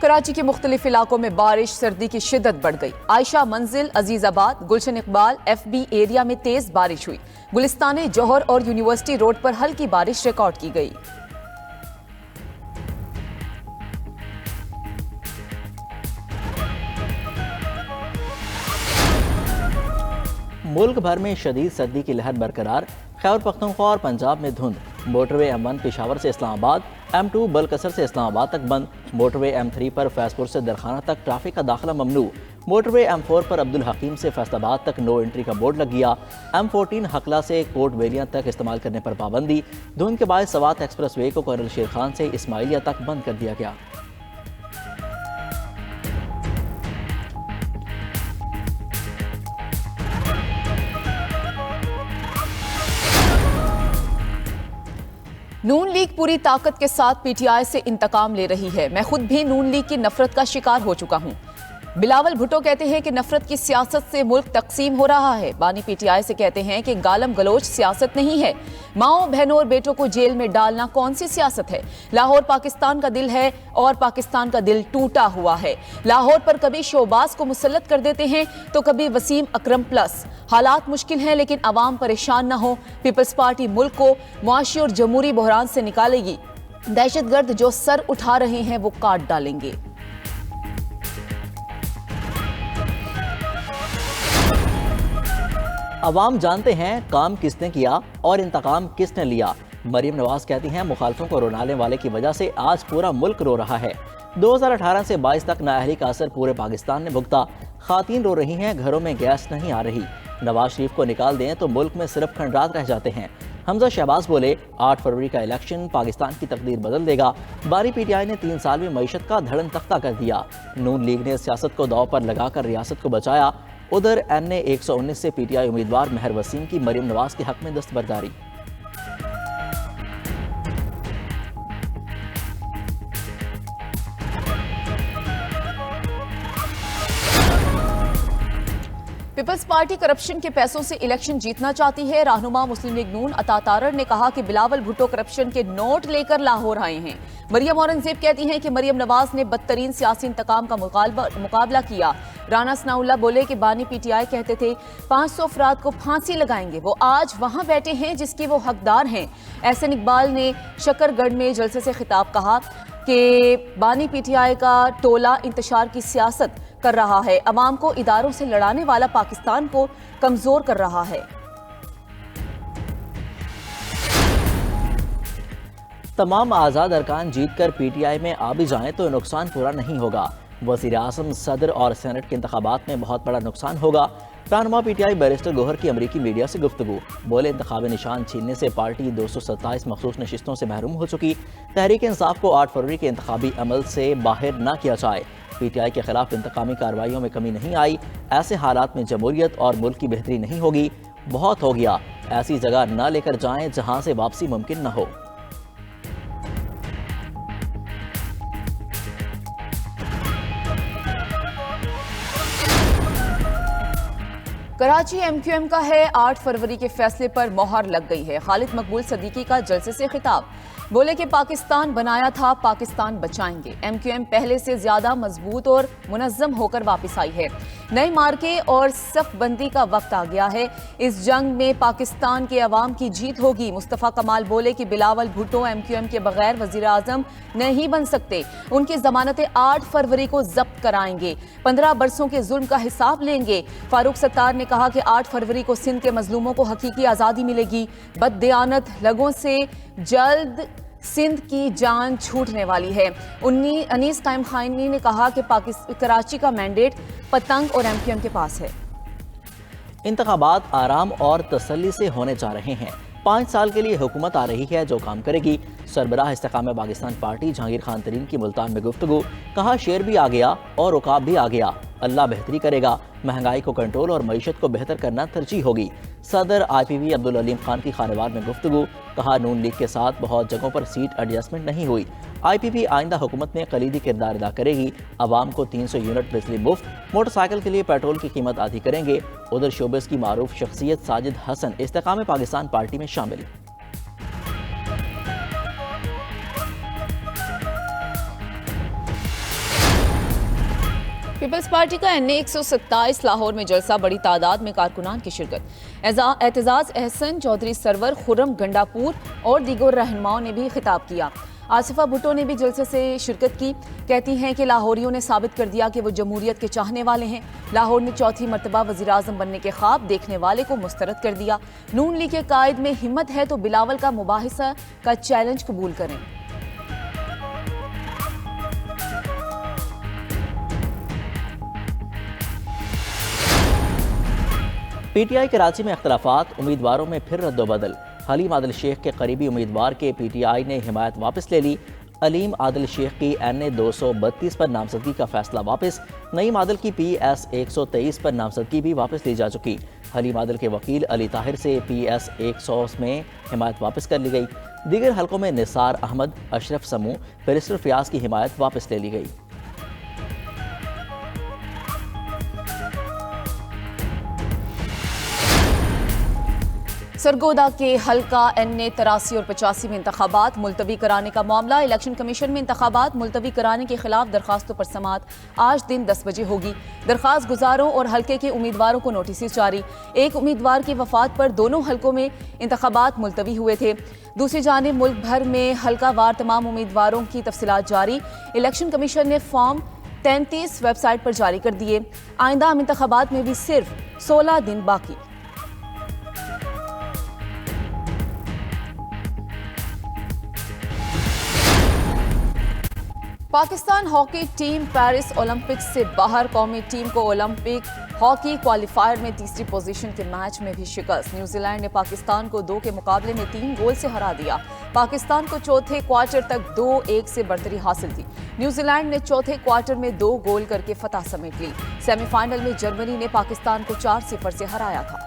کراچی کے مختلف علاقوں میں بارش سردی کی شدت بڑھ گئی۔ عائشہ منزل، عزیز آباد، Gulshan Iqbal, F B area میں تیز بارش ہوئی۔ گلستان جوہر اور یونیورسٹی روڈ پر ہلکی بارش ریکارڈ کی گئی۔ ملک بھر میں شدید سردی کی لہر برقرار، خیبر پختونخوا اور پنجاب میں دھند۔ موٹر وے M1 پشاور سے اسلام آباد، M2 بلکسر سے اسلام آباد تک بند۔ موٹر وے M3 پر فیض پور سے درخانہ تک ٹریفک کا داخلہ ممنوع۔ موٹر وے M4 پر عبدالحکیم سے فیصل آباد تک نو انٹری کا بورڈ لگ گیا۔ M14 حقلہ سے کوٹ ویلیاں تک استعمال کرنے پر پابندی۔ دھند کے باعث سوات ایکسپریس وے کو کرنل شیر خان سے اسماعیلیہ تک بند کر دیا گیا۔ نون لیگ پوری طاقت کے ساتھ پی ٹی آئی سے انتقام لے رہی ہے۔ میں خود بھی نون لیگ کی نفرت کا شکار ہو چکا ہوں۔ بلاول بھٹو کہتے ہیں کہ نفرت کی سیاست سے ملک تقسیم ہو رہا ہے۔ بانی پی ٹی آئی سے کہتے ہیں کہ گالم گلوچ سیاست نہیں ہے۔ ماؤں بہنوں اور بیٹوں کو جیل میں ڈالنا کون سی سیاست ہے؟ لاہور پاکستان کا دل ہے اور پاکستان کا دل ٹوٹا ہوا ہے۔ لاہور پر کبھی شہباز کو مسلط کر دیتے ہیں تو کبھی وسیم اکرم پلس۔ حالات مشکل ہیں لیکن عوام پریشان نہ ہو۔ پیپلز پارٹی ملک کو معاشی اور جمہوری بحران سے نکالے گی۔ دہشت گرد جو سر اٹھا رہے ہیں وہ کاٹ ڈالیں گے۔ عوام جانتے ہیں کام کس نے کیا اور انتقام کس نے لیا۔ مریم نواز کہتی ہیں مخالفوں کو رونالے والے کی وجہ سے آج پورا ملک رو رہا ہے۔ 2018 سے 22 تک نااہلی کا اثر پورے پاکستان نے بھگتا۔ خواتین رو رہی ہیں، گھروں میں گیس نہیں آ رہی۔ نواز شریف کو نکال دیں تو ملک میں صرف کھنڈرات رہ جاتے ہیں۔ حمزہ شہباز بولے 8 فروری کا الیکشن پاکستان کی تقدیر بدل دے گا۔ باری پی ٹی آئی نے 3 سال میں معیشت کا دھڑن تختہ کر دیا۔ نون لیگ نے سیاست کو داؤ پر لگا کر ریاست کو بچایا۔ ادھر NA 119 سے پی ٹی آئی امیدوار مہر وسیم کی مریم نواز کے حق میں دستبرداری۔ پیپلز پارٹی کرپشن کے پیسوں سے الیکشن جیتنا چاہتی ہے۔ رہنما مسلم لیگ نون عطا تارڑ نے کہا کہ بلاول بھٹو کرپشن کے نوٹ لے کر لاہور آئے ہیں۔ مریم اورنگزیب کہتی ہیں کہ مریم نواز نے بدترین سیاسی انتقام کا مقابلہ کیا۔ رانا ثناء اللہ بولے کہ بانی پی ٹی آئی کہتے تھے 500 افراد کو پھانسی لگائیں گے، وہ آج وہاں بیٹھے ہیں جس کے وہ حقدار ہیں۔ احسن اقبال نے شکر گڑھ میں جلسے سے خطاب کہا کہ بانی پی ٹی آئی کا ٹولہ انتشار کی سیاست کر رہا ہے، عوام کو اداروں سے لڑانے والا پاکستان کو کمزور کر رہا ہے۔ تمام آزاد ارکان جیت کر پی ٹی آئی میں آ بھی جائیں تو نقصان پورا نہیں ہوگا۔ وزیر اعظم، صدر اور سینٹ کے انتخابات میں بہت بڑا نقصان ہوگا۔ رہنما پی ٹی آئی بیرسٹر گوہر کی امریکی میڈیا سے گفتگو، بولے انتخابی نشان چھیننے سے پارٹی 227 مخصوص نشستوں سے محروم ہو چکی۔ تحریک انصاف کو 8 فروری کے انتخابی عمل سے باہر نہ کیا جائے۔ پی ٹی آئی کے خلاف انتقامی کارروائیوں میں کمی نہیں آئی۔ ایسے حالات میں جمہوریت اور ملک کی بہتری نہیں ہوگی۔ بہت ہو گیا، ایسی جگہ نہ لے کر جائیں جہاں سے واپسی ممکن نہ ہو۔ کراچی MQM کا ہے، 8 فروری کے فیصلے پر مہر لگ گئی ہے۔ خالد مقبول صدیقی کا جلسے سے خطاب، بولے کہ پاکستان بنایا تھا، پاکستان بچائیں گے۔ MQM پہلے سے زیادہ مضبوط اور منظم ہو کر واپس آئی ہے۔ نئے مارکے اور صف بندی کا وقت آ گیا ہے۔ اس جنگ میں پاکستان کے عوام کی جیت ہوگی۔ مصطفیٰ کمال بولے کہ بلاول بھٹو MQM کے بغیر وزیر اعظم نہیں بن سکتے۔ ان کی ضمانتیں 8 فروری کو ضبط کرائیں گے، 15 برسوں کے ظلم کا حساب لیں گے۔ فاروق ستار نے کہا کہ 8 فروری کو سندھ کے مظلوموں کو حقیقی آزادی ملے گی۔ بددیانت لوگوں سے جلد سندھ کی جان چھوٹنے والی ہے۔ انیس قائم خانی نے کہا کہ کراچی کا مینڈیٹ پتنگ اور MQM کے پاس ہے۔ انتخابات آرام اور تسلی سے ہونے جا رہے ہیں۔ 5 سال کے لیے حکومت آ رہی ہے جو کام کرے گی۔ سربراہ استحکام پاکستان پارٹی جہانگیر خان ترین کی ملتان میں گفتگو، کہا شیر بھی آ گیا اور عقاب بھی آ گیا، اللہ بہتری کرے گا، مہنگائی کو کنٹرول اور معیشت کو بہتر کرنا ترجیح ہوگی۔ صدر IPP عبدالعلیم خان کی خانوار میں گفتگو، کہا نون لیگ کے ساتھ بہت جگہوں پر سیٹ ایڈجسٹمنٹ نہیں ہوئی، IPP آئندہ حکومت میں کلیدی کردار ادا کرے گی، عوام کو 300 یونٹ بجلی مفت، موٹر سائیکل کے لیے پیٹرول کی قیمت آدھی کریں گے۔ ادھر شوبز کی معروف شخصیت ساجد حسن استحکام پاکستان پارٹی میں شامل۔ پیپلز پارٹی کا NA-127 لاہور میں جلسہ، بڑی تعداد میں کارکنان کی شرکت۔ اعتزاز احسن، چودھری سرور، خرم گنڈاپور اور دیگر رہنماؤں نے بھی خطاب کیا۔ آصفہ بھٹو نے بھی جلسے سے شرکت کی، کہتی ہیں کہ لاہوریوں نے ثابت کر دیا کہ وہ جمہوریت کے چاہنے والے ہیں۔ لاہور نے چوتھی مرتبہ وزیراعظم بننے کے خواب دیکھنے والے کو مسترد کر دیا۔ نون لیگ کے قائد میں ہمت ہے تو بلاول کا مباحثہ کا چیلنج قبول کریں۔ PTI کراچی میں اختلافات، امیدواروں میں پھر رد و بدل۔ حلیم عادل شیخ کے قریبی امیدوار کے PTI نے حمایت واپس لے لی۔ علیم عادل شیخ کی NA-232 پر نامزدگی کا فیصلہ واپس۔ نعیم عادل کی PS-123 پر نامزدگی بھی واپس لی جا چکی۔ حلیم عادل کے وکیل علی طاہر سے PS-100 میں حمایت واپس کر لی گئی۔ دیگر حلقوں میں نثار احمد، اشرف سمو، بیرسٹر فیاض کی حمایت واپس لے لی گئی۔ سرگودا کے حلقہ NA-83 اور 85 میں انتخابات ملتوی کرانے کا معاملہ۔ الیکشن کمیشن میں انتخابات ملتوی کرانے کے خلاف درخواستوں پر سماعت آج دن 10 بجے ہوگی۔ درخواست گزاروں اور حلقے کے امیدواروں کو نوٹسز جاری۔ ایک امیدوار کی وفات پر دونوں حلقوں میں انتخابات ملتوی ہوئے تھے۔ دوسری جانب ملک بھر میں حلقہ وار تمام امیدواروں کی تفصیلات جاری۔ الیکشن کمیشن نے فارم 33 ویب سائٹ پر جاری کر دیے۔ آئندہ عام انتخابات میں بھی صرف 16 دن باقی۔ Pakistan hockey team Paris Olympics سے باہر، قومی ٹیم کو اولمپک ہاکی کوالیفائر میں تیسری پوزیشن کے میچ میں بھی شکست۔ نیوزی لینڈ نے پاکستان کو 2 کے مقابلے میں 3 گول سے ہرا دیا۔ پاکستان کو چوتھے کوارٹر تک 2-1 سے برتری حاصل تھی۔ نیوزی لینڈ نے چوتھے کوارٹر میں 2 گول کر کے فتح سمیٹ لی۔ سیمی فائنل میں جرمنی نے پاکستان کو 4-0 سے ہرایا تھا۔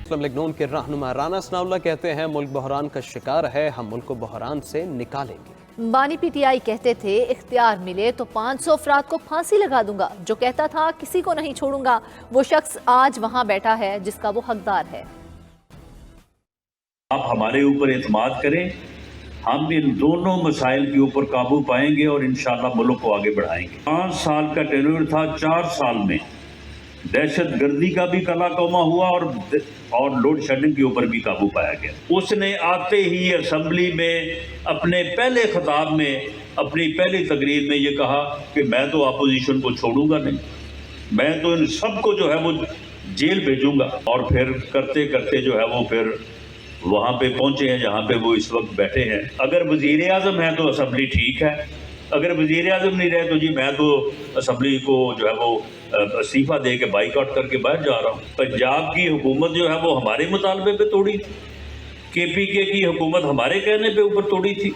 مسلم لیگ نون کے رہنما رانا ثناء اللہ کہتے ہیں ملک بحران کا شکار ہے، ہم ملک کو بحران سے نکالیں گے۔ بانی PTI کہتے تھے اختیار ملے تو 500 افراد کو پھانسی لگا دوں گا۔ جو کہتا تھا کسی کو نہیں چھوڑوں گا، وہ شخص آج وہاں بیٹھا ہے جس کا وہ حقدار ہے۔ آپ ہمارے اوپر اعتماد کریں، ہم ان دونوں مسائل کے اوپر قابو پائیں گے اور انشاءاللہ ملک کو آگے بڑھائیں گے۔ 5 سال کا ٹینیور تھا، 4 سال میں دہشت گردی کا بھی کلا کوما ہوا اور لوڈ شیڈنگ کے اوپر بھی قابو پایا گیا۔ اس نے آتے ہی اسمبلی میں اپنے پہلے خطاب میں، اپنی پہلی تقریر میں یہ کہا کہ میں تو اپوزیشن کو چھوڑوں گا نہیں، میں تو ان سب کو جو ہے وہ جیل بھیجوں گا۔ اور پھر کرتے کرتے جو ہے وہ پھر وہاں پہ پہنچے ہیں جہاں پہ وہ اس وقت بیٹھے ہیں۔ اگر وزیر اعظم ہے تو اسمبلی ٹھیک ہے، اگر وزیر اعظم نہیں رہے تو جی میں تو اسمبلی کو جو ہے وہ استعفیٰ دے کے بائیکاٹ کر کے باہر جا رہا ہوں۔ پنجاب کی حکومت جو ہے وہ ہمارے مطالبے پہ توڑی تھی، KPK کی حکومت ہمارے کہنے پہ اوپر توڑی تھی۔